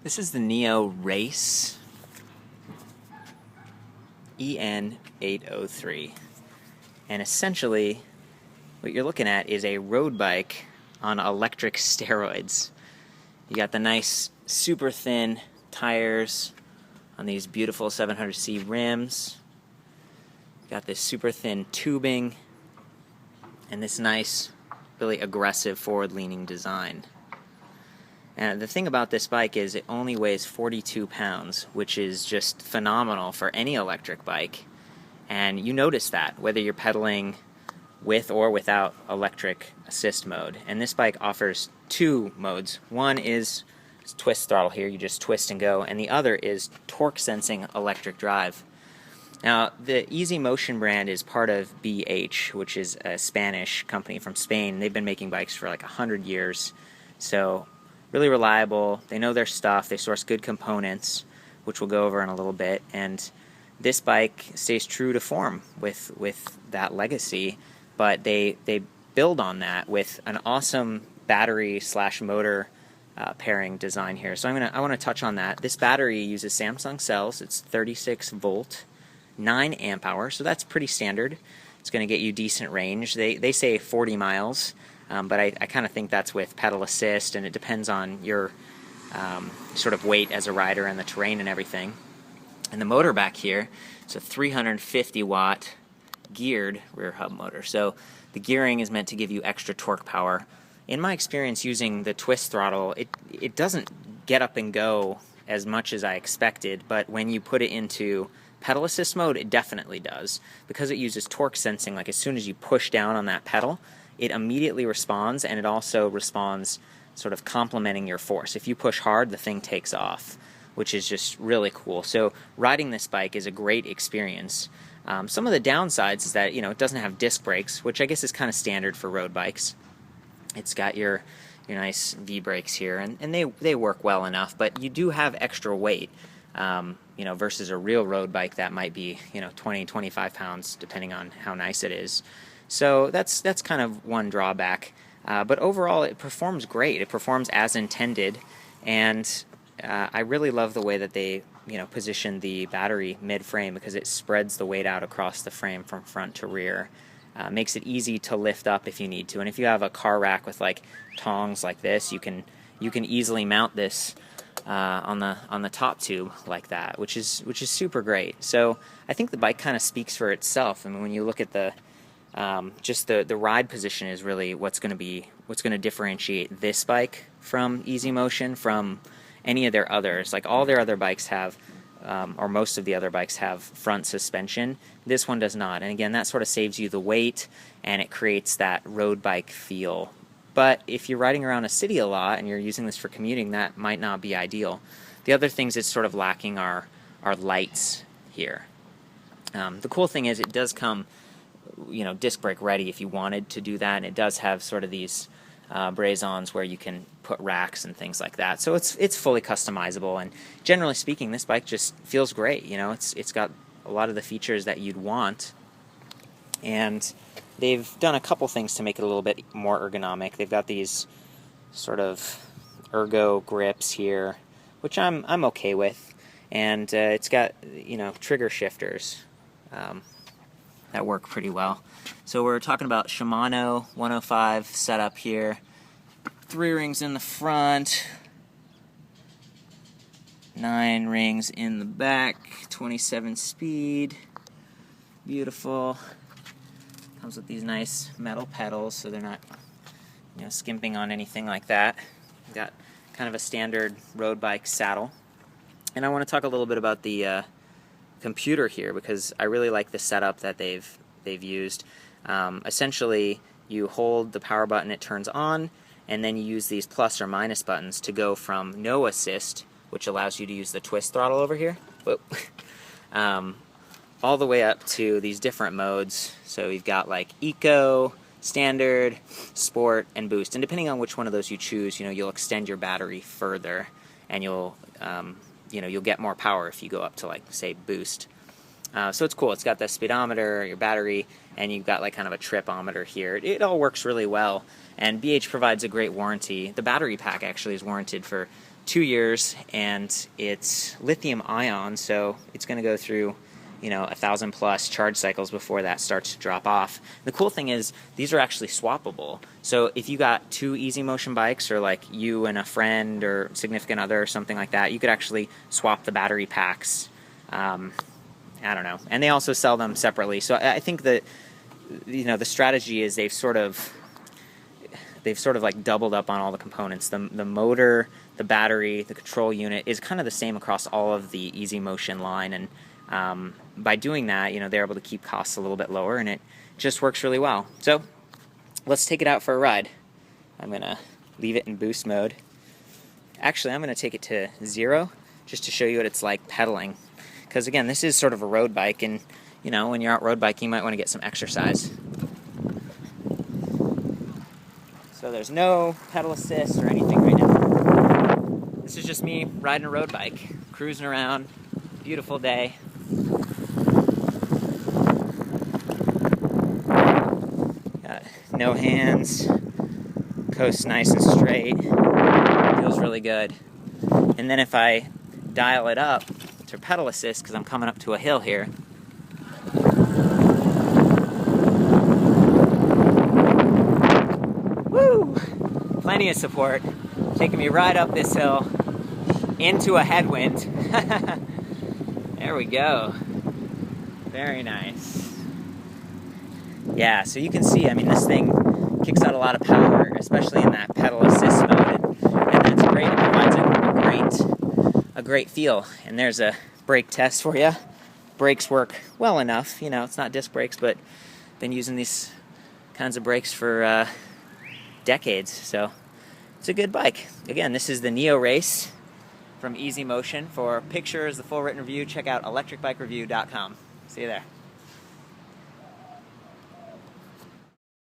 This is the Neo Race EN803, and essentially what you're looking at is a road bike on electric steroids. You got the nice super thin tires on these beautiful 700C rims. You got this super thin tubing and this nice, really aggressive forward-leaning design. And the thing about this bike is it only weighs 42 pounds, which is just phenomenal for any electric bike. And you notice that, whether you're pedaling with or without electric assist mode. And this bike offers two modes. One is twist throttle here, you just twist and go, and the other is torque sensing electric drive. Now, the Easy Motion brand is part of BH, which is a Spanish company from Spain. They've been making bikes for like 100 years. So really reliable, they know their stuff, they source good components, which we'll go over in a little bit, and this bike stays true to form with that legacy, but they build on that with an awesome battery / motor pairing design here. So I want to touch on that. This battery uses Samsung cells. It's 36 volt, 9 amp hour, so that's pretty standard. It's going to get you decent range. They say 40 miles. But I kind of think that's with pedal assist, and it depends on your sort of weight as a rider and the terrain and everything. And the motor back here, it's a 350 watt geared rear hub motor. So the gearing is meant to give you extra torque power. In my experience using the twist throttle, it doesn't get up and go as much as I expected, but when you put it into pedal assist mode, it definitely does. Because it uses torque sensing, like as soon as you push down on that pedal, it immediately responds, and it also responds sort of complementing your force. If you push hard, the thing takes off, which is just really cool. So riding this bike is a great experience. Some of the downsides is that, it doesn't have disc brakes, which I guess is kind of standard for road bikes. It's got your nice V-brakes here, and they work well enough, but you do have extra weight, versus a real road bike that might be, 20, 25 pounds, depending on how nice it is. So that's kind of one drawback, but overall it performs great. It performs as intended, and I really love the way that they position the battery mid-frame, because it spreads the weight out across the frame from front to rear. Makes it easy to lift up if you need to, and if you have a car rack with like tongs like this, you can easily mount this on the top tube like that, which is super great. So I think the bike kind of speaks for itself. I mean, when you look at the just the ride position is really what's going to differentiate this bike from Easy Motion from any of their others. Like all their other bikes have, or most of the other bikes have front suspension. This one does not. And again, that sort of saves you the weight, and it creates that road bike feel. But if you're riding around a city a lot and you're using this for commuting, that might not be ideal. The other things it's sort of lacking are lights here. The cool thing is it does come disc brake ready if you wanted to do that, and it does have sort of these braze-ons where you can put racks and things like that. So it's fully customizable, and generally speaking, this bike just feels great. It's got a lot of the features that you'd want, and they've done a couple things to make it a little bit more ergonomic. They've got these sort of ergo grips here, which I'm okay with, and it's got trigger shifters that work pretty well. So we're talking about Shimano 105 setup here. 3 rings in the front, 9 rings in the back, 27 speed, beautiful. Comes with these nice metal pedals, so they're not skimping on anything like that. Got kind of a standard road bike saddle. And I want to talk a little bit about the computer here, because I really like the setup that they've used. Essentially, you hold the power button, it turns on, and then you use these plus or minus buttons to go from no assist, which allows you to use the twist throttle over here, all the way up to these different modes. So you've got like Eco, Standard, Sport, and Boost. And depending on which one of those you choose, you'll extend your battery further, and you'll get more power if you go up to, like, say, Boost. So it's cool. It's got the speedometer, your battery, and you've got like kind of a tripometer here. It all works really well, and BH provides a great warranty. The battery pack actually is warranted for 2 years, and it's lithium ion, so it's going to go through 1,000 plus charge cycles before that starts to drop off. The cool thing is these are actually swappable. So if you got 2 Easy Motion bikes, or like you and a friend or significant other or something like that, you could actually swap the battery packs. I don't know. And they also sell them separately. So I think that the strategy is they've sort of like doubled up on all the components. The motor, the battery, the control unit is kind of the same across all of the Easy Motion line, and by doing that, they're able to keep costs a little bit lower, and it just works really well. So let's take it out for a ride. I'm going to leave it in boost mode. Actually, I'm going to take it to 0 just to show you what it's like pedaling. Because again, this is sort of a road bike, and when you're out road biking, you might want to get some exercise. So there's no pedal assist or anything right now. This is just me riding a road bike, cruising around, beautiful day. Got no hands, coast nice and straight, feels really good. And then if I dial it up to pedal assist, because I'm coming up to a hill here, woo! Plenty of support, taking me right up this hill into a headwind. There we go. Very nice. Yeah, so you can see, this thing kicks out a lot of power, especially in that pedal assist mode, and that's great. It provides a great feel. And there's a brake test for you. Brakes work well enough. It's not disc brakes, but been using these kinds of brakes for decades, so it's a good bike. Again, this is the Neo Race from Easy Motion. For pictures, the full written review, check out ElectricBikeReview.com. See you there.